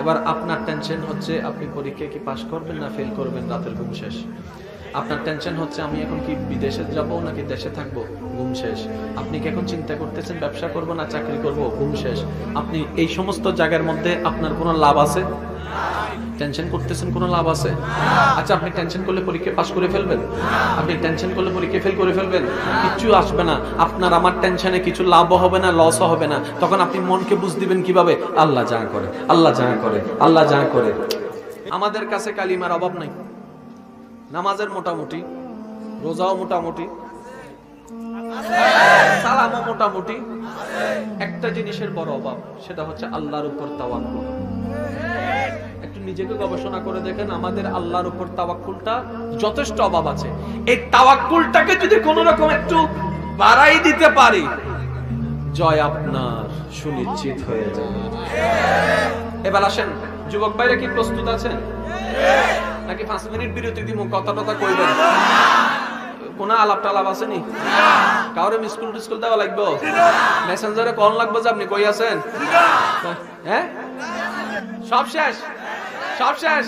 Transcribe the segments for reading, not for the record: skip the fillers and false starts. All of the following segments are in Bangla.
এবার আপনার টেনশন হচ্ছে আপনি পরীক্ষায় কি পাশ করবেন না ফেল করবেন, রাতের ঘুম শেষ। আপনার টেনশন হচ্ছে আমি এখন কি বিদেশে যাব নাকি দেশে থাকবো, ঘুম শেষ। আপনি কি এখন চিন্তা করতেছেন ব্যবসা করব না চাকরি করব, ঘুম শেষ। আপনি এই সমস্ত জায়গার মধ্যে আপনার কোনো লাভ আছে? টেনশন করতেছেন কোনো লাভ আছে? আচ্ছা, আপনি টেনশন করলে পরীক্ষা পাস করে ফেলবেন? আপনি টেনশন করলে পরীক্ষা ফেল করে ফেলবেন? কিচ্ছু আসবে না। আপনার আমার টেনশনে কিছু লাভও হবে না, লসও হবে না। তখন আপনি মনকে বুঝ দিবেন কিভাবে? আল্লাহ যা করে, আল্লাহ যা করে, আল্লাহ যা করে। আমাদের কাছে কালিমার অভাব নাই, নামাজের মোটামুটি, রোজাও মোটামুটি, সালামও মোটামুটি। একটা জিনিসের বড় অভাব, সেটা হচ্ছে আল্লাহর উপর তাওয়াক্কুল। একটু নিজেকে গবেষণা করে দেখেন, আমাদের আল্লাহর উপর তাওয়াক্কুলটা যথেষ্ট অভাব আছে। এই তাওয়াক্কুলটাকে যদি কোন রকম একটু বাড়াই দিতে পারি, জয় আপনার সুনিশ্চিত হয়ে যাবে। এবার আসেন, যুবক ভাইরা কি প্রস্তুত আছেন? নাকি 5 মিনিট বিরতি দিব, কথা টথা কইবেন? কোন আলাপ টালাপ আসেনি? কাউরে মিসকুল টিস্কুল দেওয়া লাগবে? মেসেঞ্জারে কল লাগবে যে আপনি কই আছেন? হ্যাঁ, সব শেষ, সব শেষ।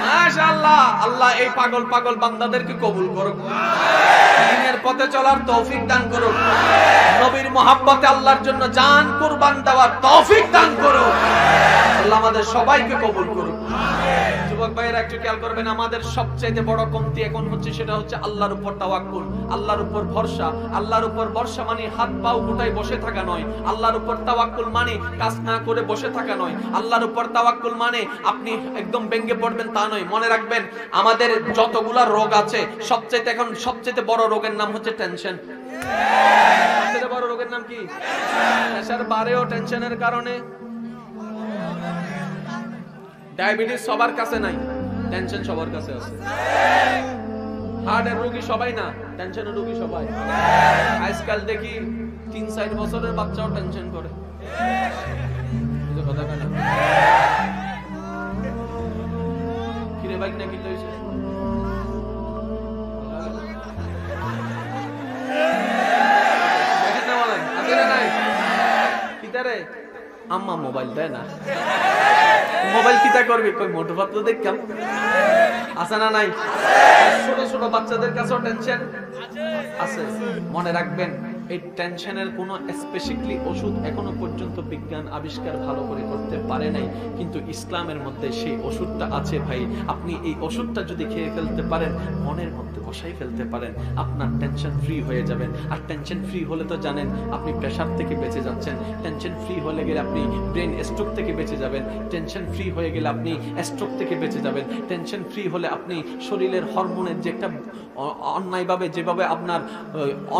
মাশাআল্লাহ, আল্লাহ এই পাগল পাগল বান্দাদেরকে কবুল করুক, দ্বীনের পথে চলার তৌফিক দান করুক, নবীর মহব্বতে আল্লাহর জন্য জান কুরবান দেওয়ার তৌফিক দান করুক। আল্লাহ আমাদের সবাইকে কবুল করুক। যুবক ভাইয়েরা একটু খেয়াল করবেন, আমাদের সবচেয়ে বড় কমতি এখন হচ্ছে, সেটা হচ্ছে আল্লাহর উপর তাওয়াক্কুল, আল্লাহর উপর ভরসা। আল্লাহর উপর ভরসা মানে হাত পাও গুটাই বসে থাকা নয়। আল্লাহর উপর তাওয়াক্কুল মানে কাজ না করে বসে থাকা নয়। আল্লাহর উপর তাওয়াক্কুল মানে আপনি একদম ভেঙে পড়বেন তা নয়। মনে রাখবেন, আমাদের যতগুলা রোগ আছে, সবচেয়ে বড় রোগের নাম হচ্ছে টেনশন। সবচেয়ে বড় রোগের নাম কি? প্রেসার বাড়েও টেনশনের কারণে। ডায়াবেটিস সবার কাছে নাই, টেনশন সবার কাছে আছে। হার্টের রোগী সবাই না, টেনশনের রোগী সবাই। আজকাল দেখি 3-4 বছরের বাচ্চাও টেনশন করে। কথা কেন? কিরে বাইক না কি হয়েছে? আম্মা মোবাইল দেয় না, মোবাইল কিতা করবি? কই মোটো পাতলা দেখলাম, আছে না নাই? ছোট ছোট বাচ্চাদের কাছেও টেনশন আছে। মনে রাখবেন, এই টেনশনের কোনো স্পেসিফিকলি ওষুধ এখনো পর্যন্ত বিজ্ঞান আবিষ্কার ভালো করে করতে পারে নাই, কিন্তু ইসলামের মধ্যে সেই ওষুধটা আছে ভাই। আপনি এই ওষুধটা যদি খেয়ে ফেলতে পারেন, মনের মধ্যে বসাই ফেলতে পারেন, আপনার টেনশন ফ্রি হয়ে যাবেন। আর টেনশন ফ্রি হলে তো জানেন আপনি প্রেসার থেকে বেঁচে যাচ্ছেন। টেনশন ফ্রি হলে গেলে আপনি ব্রেন স্ট্রোক থেকে বেঁচে যাবেন। টেনশন ফ্রি হয়ে গেলে আপনি স্ট্রোক থেকে বেঁচে যাবেন। টেনশন ফ্রি হলে আপনি শরীরের হরমোনের যে একটা অন্যায়ভাবে যেভাবে আপনার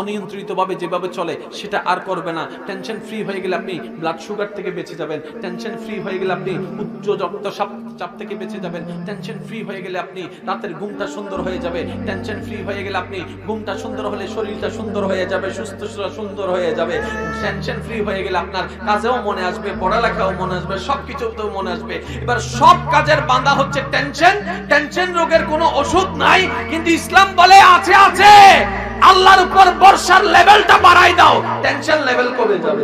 অনিয়ন্ত্রিতভাবে যেভাবে চলে, সেটা আর করবে না। টেনশন ফ্রি হয়ে গেলে আপনি ব্লাড সুগার থেকে বেঁচে যাবেন। টেনশন ফ্রি হয়ে গেলে আপনি উচ্চ রক্তচাপ থেকে বেঁচে যাবেন। টেনশন ফ্রি হয়ে গেলে আপনি রাতের ঘুমটা সুন্দর হয়ে যাবে। টেনশন ফ্রি হয়ে গেলে আপনি ঘুমটা সুন্দর হলে শরীরটা সুন্দর হয়ে যাবে, সুস্থ সুন্দর হয়ে যাবে। টেনশন ফ্রি হয়ে গেলে আপনার কাজেও মনে আসবে, পড়ালেখাও মনে আসবে, সবকিছুতেও মনে আসবে। এবার সব কাজের বাঁধা হচ্ছে টেনশন। টেনশন রোগের কোনো ওষুধ নাই, কিন্তু ইসলাম বলে আছে আছে। আল্লাহর উপর ভরসার লেভেলটা বাড়াই দাও, টেনশন লেভেল কমে যাবে।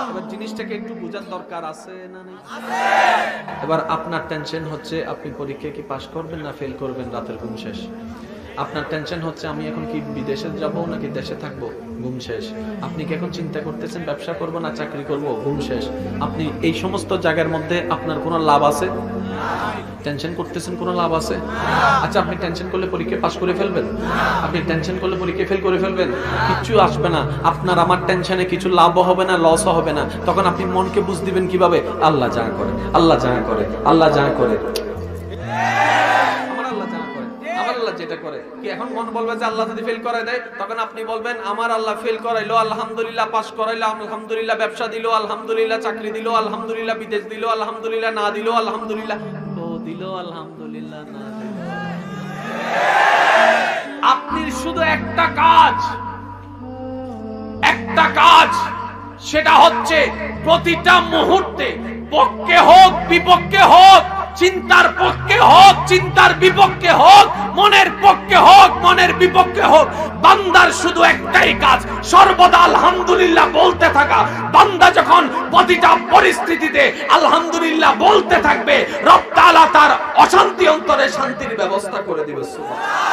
এবার জিনিসটাকে একটু বোঝার দরকার আছে না নেই? এবার আপনার টেনশন হচ্ছে আপনি পরীক্ষায় কি পাশ করবেন না ফেল করবেন, রাতের ঘুম শেষ। আপনার টেনশন হচ্ছে আমি এখন কি বিদেশে যাব নাকি দেশে থাকবো, ঘুম শেষ। আপনি কি এখন চিন্তা করতেছেন ব্যবসা করব না চাকরি করব, ঘুম শেষ। আপনি এই সমস্ত জায়গার মধ্যে আপনার কোনো লাভ আছে? টেনশন করতেছেন কোনো লাভ আছে? আচ্ছা, আপনি টেনশন করলে পরীক্ষা পাস করে ফেলবেন? আপনি টেনশন করলে পরীক্ষা ফেল করে ফেলবেন? কিচ্ছু আসবে না। আপনার আমার টেনশনে কিছু লাভও হবে না, লসও হবে না। তখন আপনি মনকে বুঝ দিবেন কিভাবে? আল্লাহ যা করে, আল্লাহ যা করে, আল্লাহ যা করে। যেটা করে কি এখন মন বলবে যে আল্লাহ যদি ফেল করায় দেয়, তখন আপনি বলবেন আমার আল্লাহ ফেল করাইলো, আলহামদুলিল্লাহ, পাস করাইলো আলহামদুলিল্লাহ, ব্যবসা দিল আলহামদুলিল্লাহ, চাকরি দিল আলহামদুলিল্লাহ, বিদেশ দিল আলহামদুলিল্লাহ, না দিল আলহামদুলিল্লাহ, তো দিল আলহামদুলিল্লাহ, না দিল। আপনি শুধু একটা কাজ, সেটা হচ্ছে প্রতিটা মুহূর্তে পক্ষে হোক বিপক্ষে হোক, চিন্তার পক্ষে হোক চিন্তার বিপক্ষে হোক, মনের পক্ষে হোক মনের বিপক্ষে হোক, বান্দার শুধু একটাই কাজ, সর্বদা আলহামদুলিল্লাহ বলতে থাকা। বান্দা যখন প্রতিটা পরিস্থিতিতে আলহামদুলিল্লাহ বলতে থাকবে, রব তাআলা তার অশান্তি অন্তরে শান্তির ব্যবস্থা করে দিবে। সুবহানাল্লাহ।